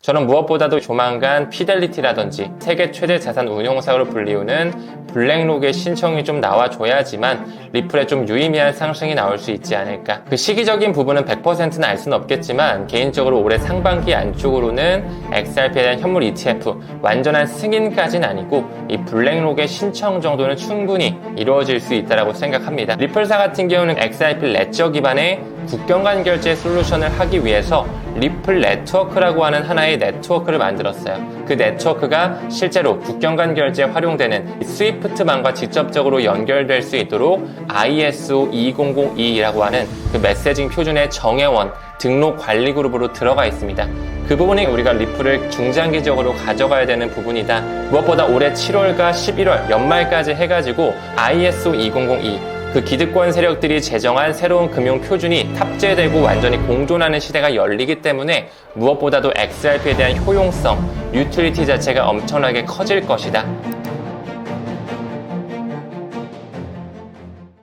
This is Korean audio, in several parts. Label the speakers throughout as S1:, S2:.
S1: 저는 무엇보다도 조만간 피델리티라든지 세계 최대 자산 운용사로 불리우는 블랙록의 신청이 좀 나와줘야지만 리플에 좀 유의미한 상승이 나올 수 있지 않을까. 그 시기적인 부분은 100%는 알 수는 없겠지만 개인적으로 올해 상반기 안쪽으로는 XRP에 대한 현물 ETF 완전한 승인까지는 아니고 이 블랙록의 신청 정도는 충분히 이루어질 수 있다고 생각합니다. 리플사 같은 경우는 XRP 레저 기반의 국경 간 결제 솔루션을 하기 위해서 리플 네트워크라고 하는 하나의 네트워크를 만들었어요. 그 네트워크가 실제로 국경 간 결제에 활용되는 스위프트망과 직접적으로 연결될 수 있도록 ISO 2002라고 하는 그 메시징 표준의 정회원 등록 관리 그룹으로 들어가 있습니다. 그 부분이 우리가 리플을 중장기적으로 가져가야 되는 부분이다. 무엇보다 올해 7월과 11월 연말까지 해가지고 ISO 2002 그 기득권 세력들이 제정한 새로운 금융 표준이 탑재되고 완전히 공존하는 시대가 열리기 때문에 무엇보다도 XRP에 대한 효용성, 유틸리티 자체가 엄청나게 커질 것이다.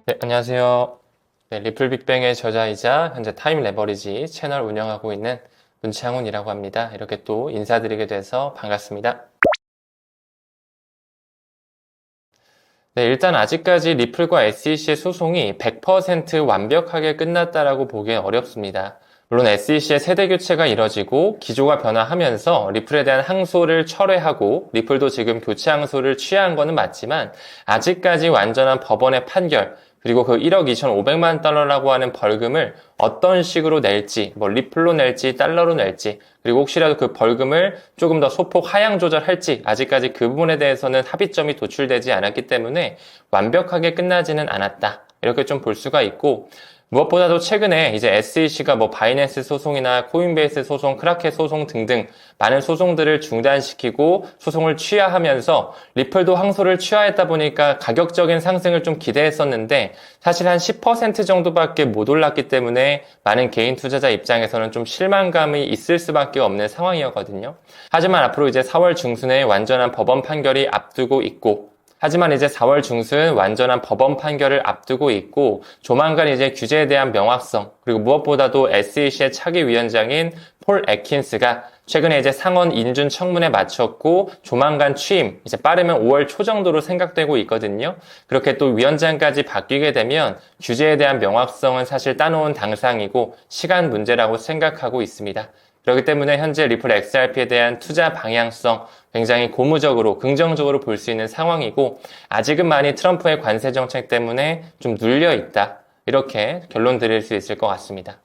S1: 네, 안녕하세요. 네, 리플 빅뱅의 저자이자 현재 타임 레버리지 채널 운영하고 있는 문창훈이라고 합니다. 이렇게 또 인사드리게 돼서 반갑습니다. 네, 일단 아직까지 리플과 SEC의 소송이 100% 완벽하게 끝났다라고 보기엔 어렵습니다. 물론 SEC의 세대 교체가 이뤄지고 기조가 변화하면서 리플에 대한 항소를 철회하고 리플도 지금 교체 항소를 취하한 거는 맞지만 아직까지 완전한 법원의 판결 그리고 그 1억 2,500만 달러라고 하는 벌금을 어떤 식으로 낼지, 뭐 리플로 낼지, 달러로 낼지, 그리고 혹시라도 그 벌금을 조금 더 소폭 하향 조절할지 아직까지 그 부분에 대해서는 합의점이 도출되지 않았기 때문에 완벽하게 끝나지는 않았다. 이렇게 좀 볼 수가 있고 무엇보다도 최근에 이제 SEC가 뭐 바이낸스 소송이나 코인베이스 소송, 크라켓 소송 등등 많은 소송들을 중단시키고 소송을 취하하면서 리플도 항소를 취하했다 보니까 가격적인 상승을 좀 기대했었는데 사실 한 10% 정도밖에 못 올랐기 때문에 많은 개인 투자자 입장에서는 좀 실망감이 있을 수밖에 없는 상황이었거든요. 하지만 앞으로 이제 4월 중순에 완전한 법원 판결이 앞두고 있고 하지만 이제 4월 중순 완전한 법원 판결을 앞두고 있고 조만간 이제 규제에 대한 명확성 그리고 무엇보다도 SEC의 차기 위원장인 폴 애킨스가 최근에 이제 상원 인준 청문회 마쳤고 조만간 취임 이제 빠르면 5월 초 정도로 생각되고 있거든요. 그렇게 또 위원장까지 바뀌게 되면 규제에 대한 명확성은 사실 따놓은 당상이고 시간 문제라고 생각하고 있습니다. 그렇기 때문에 현재 리플 XRP에 대한 투자 방향성 굉장히 고무적으로 긍정적으로 볼 수 있는 상황이고 아직은 많이 트럼프의 관세 정책 때문에 좀 눌려 있다. 이렇게 결론 드릴 수 있을 것 같습니다.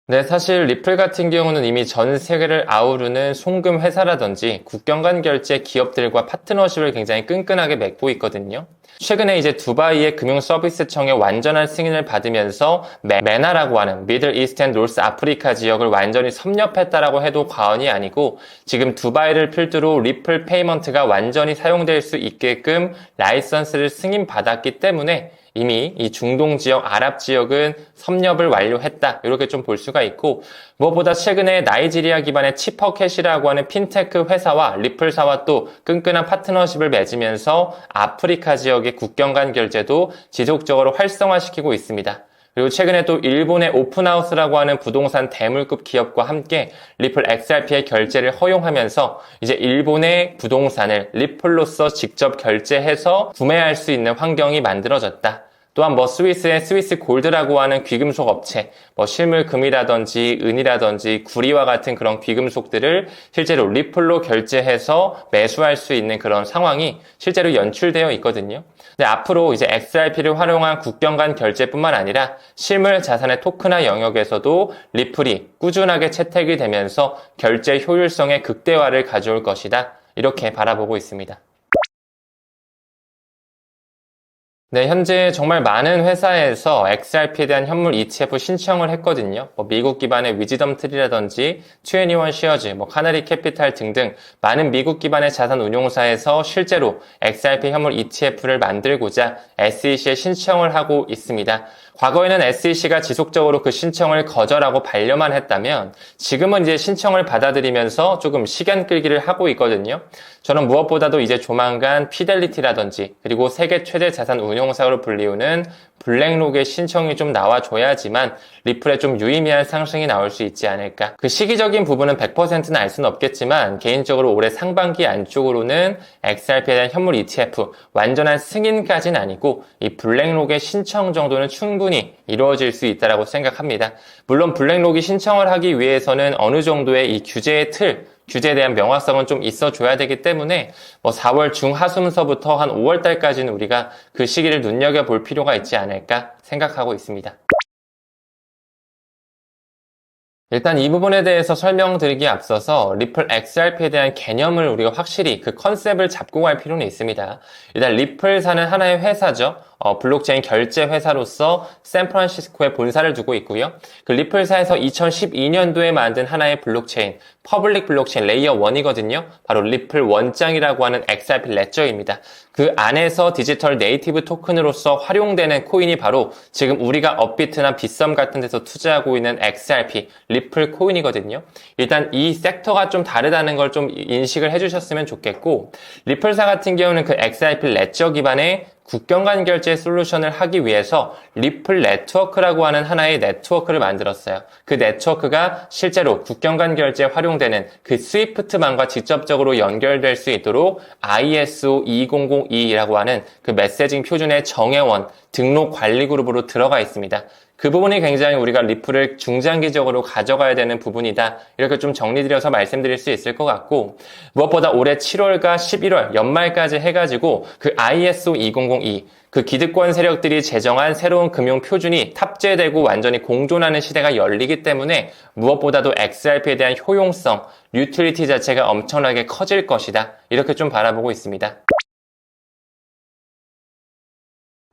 S1: 네, 사실 리플 같은 경우는 이미 전 세계를 아우르는 송금 회사라든지 국경 간 결제 기업들과 파트너십을 굉장히 끈끈하게 맺고 있거든요. 최근에 이제 두바이의 금융서비스청의 완전한 승인을 받으면서 메나라고 하는 미들 이스트 앤 노스 아프리카 지역을 완전히 섭렵했다라고 해도 과언이 아니고 지금 두바이를 필두로 리플 페이먼트가 완전히 사용될 수 있게끔 라이선스를 승인받았기 때문에 이미 이 중동 지역, 아랍 지역은 섭렵을 완료했다. 이렇게 좀 볼 수가 있고 무엇보다 최근에 나이지리아 기반의 치퍼캣이라고 하는 핀테크 회사와 리플사와 또 끈끈한 파트너십을 맺으면서 아프리카 지역의 국경 간 결제도 지속적으로 활성화시키고 있습니다. 그리고 최근에 또 일본의 오픈하우스라고 하는 부동산 대물급 기업과 함께 리플 XRP의 결제를 허용하면서 이제 일본의 부동산을 리플로서 직접 결제해서 구매할 수 있는 환경이 만들어졌다. 또한 뭐 스위스의 스위스 골드라고 하는 귀금속 업체, 뭐 실물금이라든지 은이라든지 구리와 같은 그런 귀금속들을 실제로 리플로 결제해서 매수할 수 있는 그런 상황이 실제로 연출되어 있거든요. 근데 앞으로 이제 XRP를 활용한 국경 간 결제뿐만 아니라 실물 자산의 토큰화 영역에서도 리플이 꾸준하게 채택이 되면서 결제 효율성의 극대화를 가져올 것이다. 이렇게 바라보고 있습니다. 네, 현재 정말 많은 회사에서 XRP에 대한 현물 ETF 신청을 했거든요. 미국 기반의 위즈덤 트리라든지 21 시어즈, 카나리 캐피탈 등등 많은 미국 기반의 자산 운용사에서 실제로 XRP 현물 ETF를 만들고자 SEC에 신청을 하고 있습니다. 과거에는 SEC가 지속적으로 그 신청을 거절하고 반려만 했다면 지금은 이제 신청을 받아들이면서 조금 시간 끌기를 하고 있거든요. 저는 무엇보다도 이제 조만간 피델리티라든지 그리고 세계 최대 자산 운용사로 불리우는 블랙록의 신청이 좀 나와줘야지만 리플에 좀 유의미한 상승이 나올 수 있지 않을까. 그 시기적인 부분은 100%는 알 수는 없겠지만 개인적으로 올해 상반기 안쪽으로는 XRP에 대한 현물 ETF 완전한 승인까지는 아니고 이 블랙록의 신청 정도는 충분히 이루어질 수 있다고 생각합니다. 물론 블랙록이 신청을 하기 위해서는 어느 정도의 이 규제의 규제에 대한 명확성은 좀 있어줘야 되기 때문에 4월 중하순서부터 한 5월 달까지는 우리가 그 시기를 눈여겨볼 필요가 있지 않을까 생각하고 있습니다. 일단 이 부분에 대해서 설명드리기에 앞서서 리플 XRP에 대한 개념을 우리가 확실히 그 컨셉을 잡고 갈 필요는 있습니다. 일단 리플사는 하나의 회사죠. 블록체인 결제 회사로서 샌프란시스코에 본사를 두고 있고요. 그 리플사에서 2012년도에 만든 하나의 블록체인, 퍼블릭 블록체인 레이어 1이거든요. 바로 리플 원장이라고 하는 XRP 레저입니다. 그 안에서 디지털 네이티브 토큰으로서 활용되는 코인이 바로 지금 우리가 업비트나 빗썸 같은 데서 투자하고 있는 XRP, 리플 코인이거든요. 일단 이 섹터가 좀 다르다는 걸 좀 인식을 해주셨으면 좋겠고, 리플사 같은 경우는 그 XRP 레저 기반의 국경 간 결제 솔루션을 하기 위해서 리플 네트워크라고 하는 하나의 네트워크를 만들었어요. 그 네트워크가 실제로 국경 간 결제에 활용되는 그 스위프트망과 직접적으로 연결될 수 있도록 ISO 2002라고 하는 그 메시징 표준의 정회원 등록 관리 그룹으로 들어가 있습니다. 그 부분이 굉장히 우리가 리플을 중장기적으로 가져가야 되는 부분이다. 이렇게 좀 정리드려서 말씀드릴 수 있을 것 같고, 무엇보다 올해 7월과 11월 연말까지 해가지고 그 ISO 2002 그 기득권 세력들이 제정한 새로운 금융 표준이 탑재되고 완전히 공존하는 시대가 열리기 때문에 무엇보다도 XRP에 대한 효용성, 유틸리티 자체가 엄청나게 커질 것이다. 이렇게 좀 바라보고 있습니다.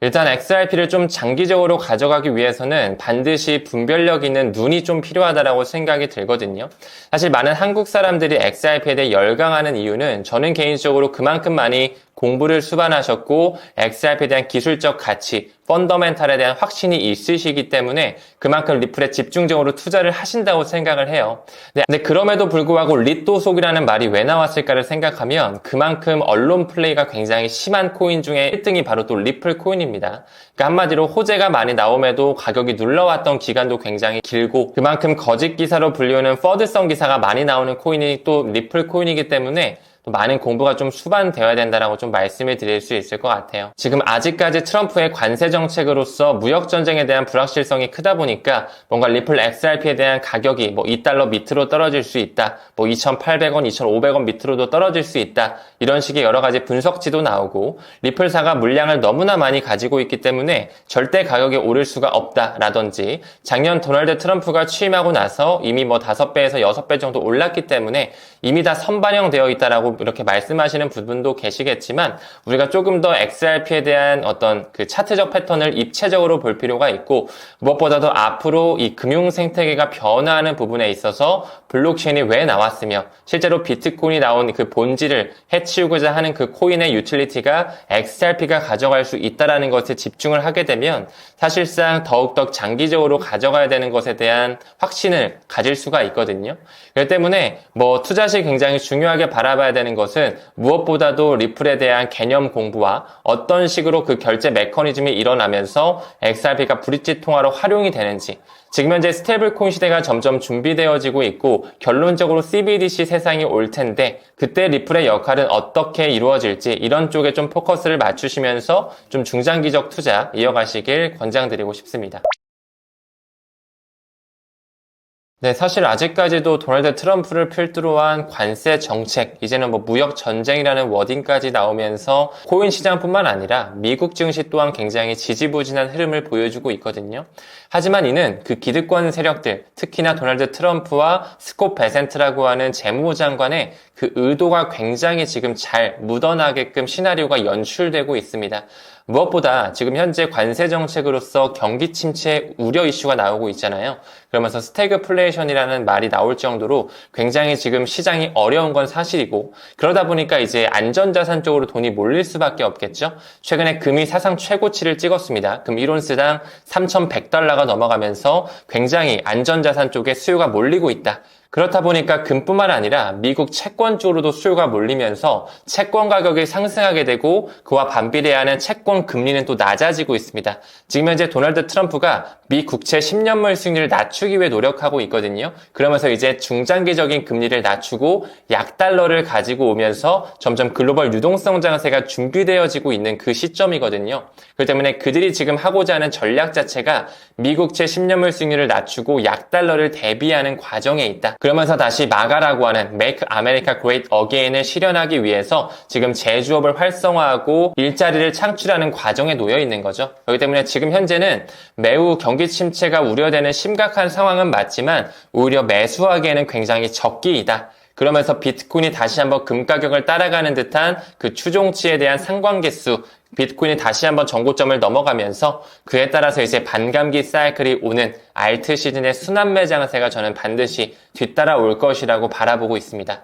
S1: 일단 XRP를 좀 장기적으로 가져가기 위해서는 반드시 분별력 있는 눈이 좀 필요하다고 생각이 들거든요. 사실 많은 한국 사람들이 XRP에 대해 열광하는 이유는 저는 개인적으로 그만큼 많이 공부를 수반하셨고 XRP에 대한 기술적 가치, 펀더멘탈에 대한 확신이 있으시기 때문에 그만큼 리플에 집중적으로 투자를 하신다고 생각을 해요. 근데 그럼에도 불구하고 리또속이라는 말이 왜 나왔을까를 생각하면 그만큼 언론 플레이가 굉장히 심한 코인 중에 1등이 바로 또 리플 코인입니다. 그러니까 한마디로 호재가 많이 나옴에도 가격이 눌러왔던 기간도 굉장히 길고 그만큼 거짓 기사로 불리우는 퍼드성 기사가 많이 나오는 코인이 또 리플 코인이기 때문에 또 많은 공부가 좀 수반되어야 된다라고 좀 말씀을 드릴 수 있을 것 같아요. 지금 아직까지 트럼프의 관세 정책으로서 무역 전쟁에 대한 불확실성이 크다 보니까 뭔가 리플 XRP에 대한 가격이 $2 밑으로 떨어질 수 있다. 2,800원, 2,500원 밑으로도 떨어질 수 있다. 이런 식의 여러 가지 분석치도 나오고 리플사가 물량을 너무나 많이 가지고 있기 때문에 절대 가격이 오를 수가 없다라든지 작년 도널드 트럼프가 취임하고 나서 이미 5배에서 6배 정도 올랐기 때문에 이미 다 선반영되어 있다라고 이렇게 말씀하시는 부분도 계시겠지만 우리가 조금 더 XRP에 대한 어떤 그 차트적 패턴을 입체적으로 볼 필요가 있고 무엇보다도 앞으로 이 금융 생태계가 변화하는 부분에 있어서 블록체인이 왜 나왔으며 실제로 비트코인이 나온 그 본질을 해치우고자 하는 그 코인의 유틸리티가 XRP가 가져갈 수 있다라는 것에 집중을 하게 되면 사실상 더욱더 장기적으로 가져가야 되는 것에 대한 확신을 가질 수가 있거든요. 그렇기 때문에 투자 시 굉장히 중요하게 바라봐야 되는 것은 무엇보다도 리플에 대한 개념 공부와 어떤 식으로 그 결제 메커니즘이 일어나면서 XRP가 브릿지 통화로 활용이 되는지 지금 현재 스테이블 코인 시대가 점점 준비되어지고 있고 결론적으로 CBDC 세상이 올 텐데 그때 리플의 역할은 어떻게 이루어질지 이런 쪽에 좀 포커스를 맞추시면서 좀 중장기적 투자 이어가시길 권장드리고 싶습니다. 네, 사실 아직까지도 도널드 트럼프를 필두로 한 관세 정책, 이제는 무역 전쟁이라는 워딩까지 나오면서 코인 시장뿐만 아니라 미국 증시 또한 굉장히 지지부진한 흐름을 보여주고 있거든요. 하지만 이는 그 기득권 세력들, 특히나 도널드 트럼프와 스콧 베센트라고 하는 재무장관의 그 의도가 굉장히 지금 잘 묻어나게끔 시나리오가 연출되고 있습니다. 무엇보다 지금 현재 관세 정책으로서 경기 침체 우려 이슈가 나오고 있잖아요. 그러면서 스태그플레이션이라는 말이 나올 정도로 굉장히 지금 시장이 어려운 건 사실이고, 그러다 보니까 이제 안전자산 쪽으로 돈이 몰릴 수밖에 없겠죠. 최근에 금이 사상 최고치를 찍었습니다. 금 1온스당 3,100달러가 넘어가면서 굉장히 안전자산 쪽에 수요가 몰리고 있다. 그렇다 보니까 금뿐만 아니라 미국 채권 쪽으로도 수요가 몰리면서 채권 가격이 상승하게 되고, 그와 반비례하는 채권 금리는 또 낮아지고 있습니다. 지금 현재 도널드 트럼프가 미 국채 10년물 수익률을 낮추기 위해 노력하고 있거든요. 그러면서 이제 중장기적인 금리를 낮추고 약달러를 가지고 오면서 점점 글로벌 유동성 장세가 준비되어지고 있는 그 시점이거든요. 그렇기 때문에 그들이 지금 하고자 하는 전략 자체가 미국채 10년물 수익률을 낮추고 약달러를 대비하는 과정에 있다. 그러면서 다시 마가라고 하는 Make America Great Again을 실현하기 위해서 지금 제조업을 활성화하고 일자리를 창출하는 과정에 놓여 있는 거죠. 그렇기 때문에 지금 현재는 매우 경기 침체가 우려되는 심각한 상황은 맞지만 오히려 매수하기에는 굉장히 적기이다. 그러면서 비트코인이 다시 한번 금 가격을 따라가는 듯한 그 추종치에 대한 상관계수, 비트코인이 다시 한번 정고점을 넘어가면서 그에 따라서 이제 반감기 사이클이 오는 알트 시즌의 순환매 장세가 저는 반드시 뒤따라올 것이라고 바라보고 있습니다.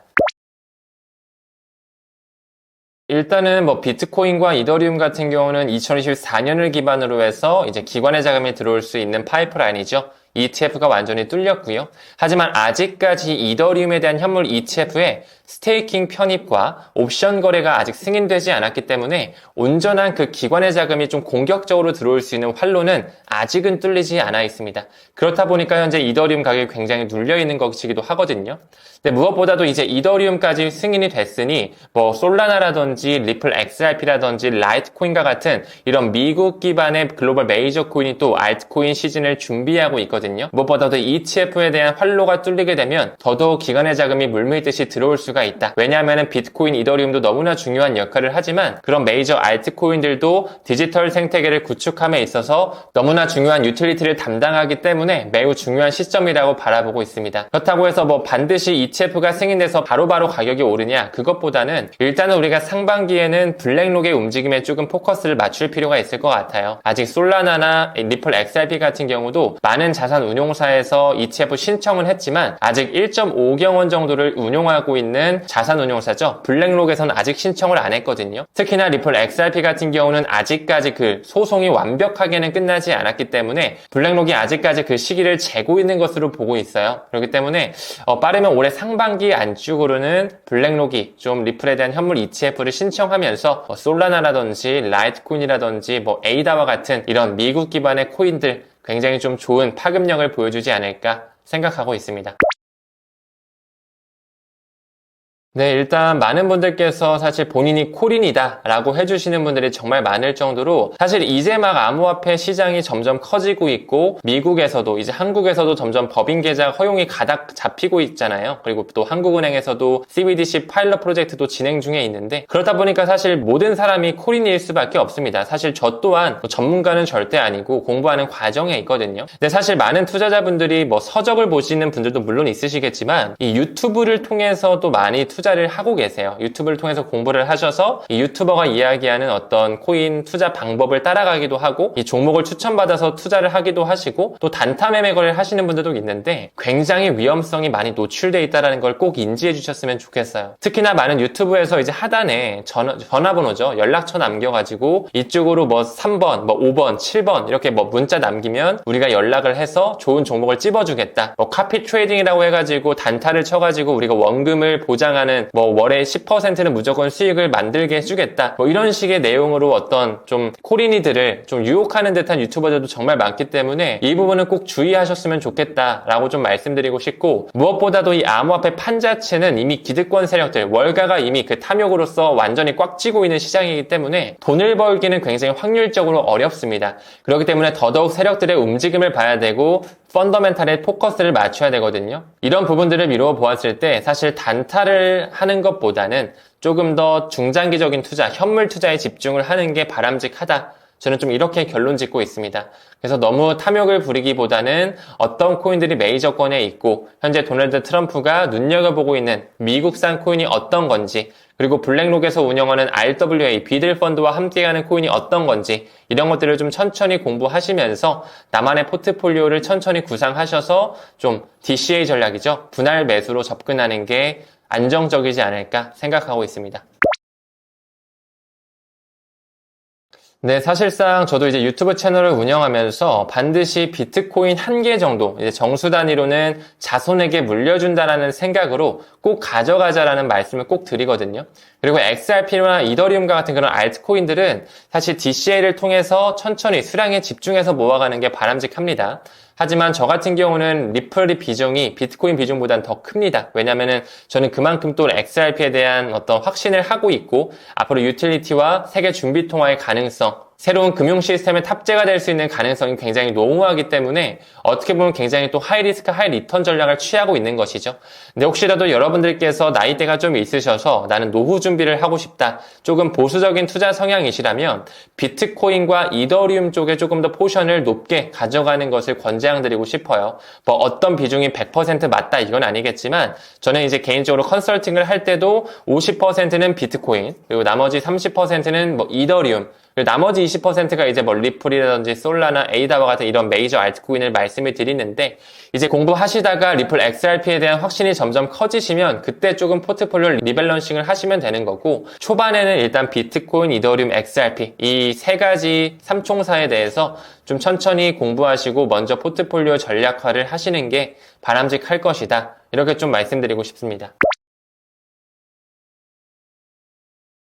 S1: 일단은 비트코인과 이더리움 같은 경우는 2024년을 기반으로 해서 이제 기관의 자금이 들어올 수 있는 파이프라인이죠. ETF가 완전히 뚫렸고요. 하지만 아직까지 이더리움에 대한 현물 ETF의 스테이킹 편입과 옵션 거래가 아직 승인되지 않았기 때문에 온전한 그 기관의 자금이 좀 공격적으로 들어올 수 있는 활로는 아직은 뚫리지 않아 있습니다. 그렇다 보니까 현재 이더리움 가격이 굉장히 눌려있는 것이기도 하거든요. 근데 무엇보다도 이제 이더리움까지 승인이 됐으니 솔라나라든지 리플 XRP라든지 라이트코인과 같은 이런 미국 기반의 글로벌 메이저 코인이 또 알트코인 시즌을 준비하고 있거든요. 무엇보다도 ETF에 대한 활로가 뚫리게 되면 더더욱 기관의 자금이 물밀듯이 들어올 수가 있다. 왜냐하면 비트코인, 이더리움도 너무나 중요한 역할을 하지만 그런 메이저 알트코인들도 디지털 생태계를 구축함에 있어서 너무나 중요한 유틸리티를 담당하기 때문에 매우 중요한 시점이라고 바라보고 있습니다. 그렇다고 해서 반드시 ETF가 승인돼서 바로바로 가격이 오르냐? 그것보다는 일단은 우리가 상반기에는 블랙록의 움직임에 조금 포커스를 맞출 필요가 있을 것 같아요. 아직 솔라나나 리플 XRP 같은 경우도 많은 자산 운용사에서 ETF 신청은 했지만 아직 1.5경원 정도를 운용하고 있는 자산 운용사죠. 블랙록에서는 아직 신청을 안 했거든요. 특히나 리플 XRP 같은 경우는 아직까지 그 소송이 완벽하게는 끝나지 않았기 때문에 블랙록이 아직까지 그 시기를 재고 있는 것으로 보고 있어요. 그렇기 때문에 빠르면 올해 상반기 안쪽으로는 블랙록이 좀 리플에 대한 현물 ETF를 신청하면서 솔라나라든지 라이트코인이라든지 에이다와 같은 이런 미국 기반의 코인들 굉장히 좀 좋은 파급력을 보여주지 않을까 생각하고 있습니다. 네, 일단 많은 분들께서 사실 본인이 코린이다 라고 해주시는 분들이 정말 많을 정도로 사실 이제 막 암호화폐 시장이 점점 커지고 있고 미국에서도 이제 한국에서도 점점 법인 계좌 허용이 가닥 잡히고 있잖아요. 그리고 또 한국은행에서도 CBDC 파일럿 프로젝트도 진행 중에 있는데 그러다 보니까 사실 모든 사람이 코린일 수밖에 없습니다. 사실 저 또한 전문가는 절대 아니고 공부하는 과정에 있거든요. 근데 사실 많은 투자자분들이 서적을 보시는 분들도 물론 있으시겠지만 이 유튜브를 통해서도 많이 투자를 하고 계세요. 유튜브를 통해서 공부를 하셔서 이 유튜버가 이야기하는 어떤 코인 투자 방법을 따라가기도 하고 이 종목을 추천받아서 투자를 하기도 하시고 또 단타 매매 거래를 하시는 분들도 있는데 굉장히 위험성이 많이 노출되어 있다는 걸 꼭 인지해 주셨으면 좋겠어요. 특히나 많은 유튜브에서 이제 하단에 전화번호죠. 연락처 남겨가지고 이쪽으로 3번, 5번, 7번 이렇게 문자 남기면 우리가 연락을 해서 좋은 종목을 찝어주겠다. 카피 트레이딩이라고 해가지고 단타를 쳐가지고 우리가 원금을 보장하는 월에 10%는 무조건 수익을 만들게 해주겠다. 이런 식의 내용으로 어떤 좀 코린이들을 좀 유혹하는 듯한 유튜버들도 정말 많기 때문에 이 부분은 꼭 주의하셨으면 좋겠다라고 좀 말씀드리고 싶고 무엇보다도 이 암호화폐 판 자체는 이미 기득권 세력들, 월가가 이미 그 탐욕으로서 완전히 꽉 쥐고 있는 시장이기 때문에 돈을 벌기는 굉장히 확률적으로 어렵습니다. 그렇기 때문에 더더욱 세력들의 움직임을 봐야 되고 펀더멘탈에 포커스를 맞춰야 되거든요. 이런 부분들을 미루어 보았을 때 사실 단타를 하는 것보다는 조금 더 중장기적인 투자, 현물 투자에 집중을 하는 게 바람직하다 저는 좀 이렇게 결론 짓고 있습니다. 그래서 너무 탐욕을 부리기보다는 어떤 코인들이 메이저권에 있고 현재 도널드 트럼프가 눈여겨보고 있는 미국산 코인이 어떤 건지, 그리고 블랙록에서 운영하는 RWA 비들 펀드와 함께하는 코인이 어떤 건지, 이런 것들을 좀 천천히 공부하시면서 나만의 포트폴리오를 천천히 구상하셔서 좀 DCA 전략이죠. 분할 매수로 접근하는 게 안정적이지 않을까 생각하고 있습니다. 네, 사실상 저도 이제 유튜브 채널을 운영하면서 반드시 비트코인 1개 정도, 이제 정수 단위로는 자손에게 물려준다라는 생각으로 꼭 가져가자라는 말씀을 꼭 드리거든요. 그리고 XRP나 이더리움과 같은 그런 알트코인들은 사실 DCA를 통해서 천천히 수량에 집중해서 모아가는 게 바람직합니다. 하지만 저 같은 경우는 리플의 비중이 비트코인 비중보다는 더 큽니다. 왜냐면은 저는 그만큼 또 XRP에 대한 어떤 확신을 하고 있고, 앞으로 유틸리티와 세계 준비 통화의 가능성, 새로운 금융 시스템에 탑재가 될 수 있는 가능성이 굉장히 농후하기 때문에 어떻게 보면 굉장히 또 하이 리스크 하이 리턴 전략을 취하고 있는 것이죠. 근데 혹시라도 여러분들께서 나이대가 좀 있으셔서 나는 노후 준비를 하고 싶다, 조금 보수적인 투자 성향이시라면 비트코인과 이더리움 쪽에 조금 더 포션을 높게 가져가는 것을 권장드리고 싶어요. 뭐 어떤 비중이 100% 맞다 이건 아니겠지만, 저는 이제 개인적으로 컨설팅을 할 때도 50%는 비트코인, 그리고 나머지 30%는 뭐 이더리움, 그리고 나머지 20%가 이제 뭐 리플이라든지 솔라나 에이다와 같은 이런 메이저 알트코인을 말씀을 드리는데, 이제 공부하시다가 리플 XRP에 대한 확신이 점점 커지시면 그때 조금 포트폴리오 리밸런싱을 하시면 되는 거고, 초반에는 일단 비트코인, 이더리움, XRP 이 세 가지 삼총사에 대해서 좀 천천히 공부하시고 먼저 포트폴리오 전략화를 하시는 게 바람직할 것이다, 이렇게 좀 말씀드리고 싶습니다.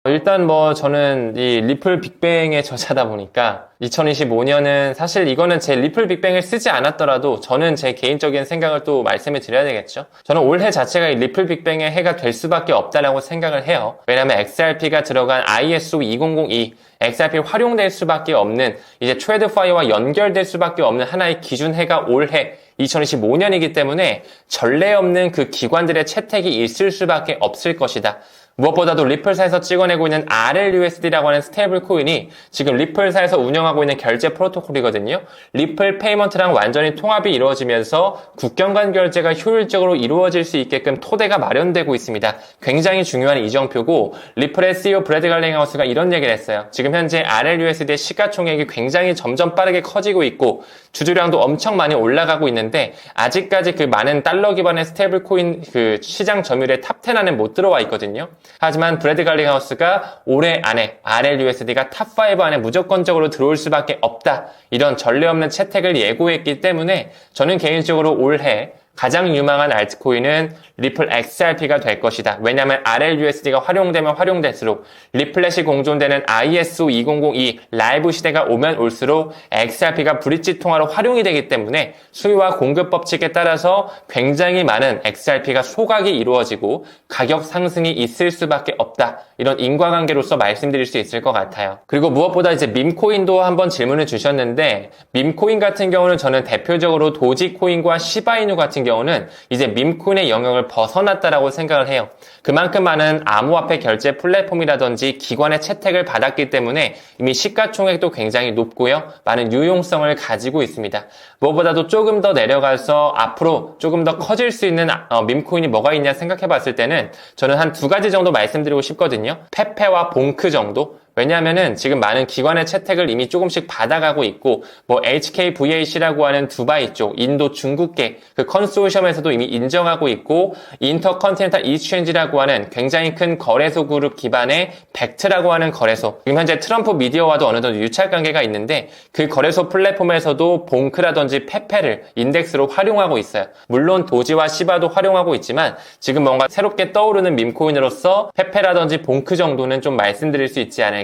S1: 일단 뭐 저는 이 리플 빅뱅의 저자다 보니까 2025년은 사실 이거는 제 리플 빅뱅을 쓰지 않았더라도 저는 제 개인적인 생각을 또 말씀을 드려야 되겠죠. 저는 올해 자체가 이 리플 빅뱅의 해가 될 수밖에 없다라고 생각을 해요. 왜냐하면 XRP가 들어간 ISO 2002 XRP 활용될 수밖에 없는, 이제 트레드파이어와 연결될 수밖에 없는 하나의 기준 해가 올해 2025년이기 때문에 전례 없는 그 기관들의 채택이 있을 수밖에 없을 것이다. 무엇보다도 리플사에서 찍어내고 있는 RLUSD라고 하는 스테이블 코인이 지금 리플사에서 운영하고 있는 결제 프로토콜이거든요. 리플 페이먼트랑 완전히 통합이 이루어지면서 국경 간 결제가 효율적으로 이루어질 수 있게끔 토대가 마련되고 있습니다. 굉장히 중요한 이정표고, 리플의 CEO 브래드 갈링하우스가 이런 얘기를 했어요. 지금 현재 RLUSD의 시가총액이 굉장히 점점 빠르게 커지고 있고 주주량도 엄청 많이 올라가고 있는데 아직까지 그 많은 달러 기반의 스테이블 코인 그 시장 점유율의 탑 10 안에 못 들어와 있거든요. 하지만 브래드 갈링하우스가 올해 안에 RLUSD가 탑5 안에 무조건적으로 들어올 수밖에 없다, 이런 전례 없는 채택을 예고했기 때문에 저는 개인적으로 올해 가장 유망한 알트코인은 리플 XRP가 될 것이다. 왜냐하면 RLUSD가 활용되면 활용될수록, 리플렛이 공존되는 ISO 2002 라이브 시대가 오면 올수록 XRP가 브릿지 통화로 활용이 되기 때문에 수요와 공급 법칙에 따라서 굉장히 많은 XRP가 소각이 이루어지고 가격 상승이 있을 수밖에 없다, 이런 인과관계로서 말씀드릴 수 있을 것 같아요. 그리고 무엇보다 이제 밈코인도 한번 질문을 주셨는데, 밈코인 같은 경우는 저는 대표적으로 도지코인과 시바이누 같은 경우는 이제 밈코인의 영역을 벗어났다라고 생각을 해요. 그만큼 많은 암호화폐 결제 플랫폼이라든지 기관의 채택을 받았기 때문에 이미 시가총액도 굉장히 높고요, 많은 유용성을 가지고 있습니다. 무엇보다도 조금 더 내려가서 앞으로 조금 더 커질 수 있는 밈코인이 뭐가 있냐 생각해 봤을 때는 저는 한 2가지 정도 말씀드리고 싶거든요. 페페와 봉크 정도. 왜냐하면은 지금 많은 기관의 채택을 이미 조금씩 받아가고 있고, 뭐 HKVAC라고 하는 두바이 쪽, 인도 중국계 그 컨소시엄에서도 이미 인정하고 있고, 인터컨티넨탈 익스체인지라고 하는 굉장히 큰 거래소 그룹 기반의 벡트라고 하는 거래소, 지금 현재 트럼프 미디어와도 어느 정도 유착 관계가 있는데 그 거래소 플랫폼에서도 봉크라든지 페페를 인덱스로 활용하고 있어요. 물론 도지와 시바도 활용하고 있지만 지금 뭔가 새롭게 떠오르는 밈코인으로서 페페라든지 봉크 정도는 좀 말씀드릴 수 있지 않을까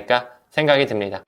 S1: 생각이 듭니다.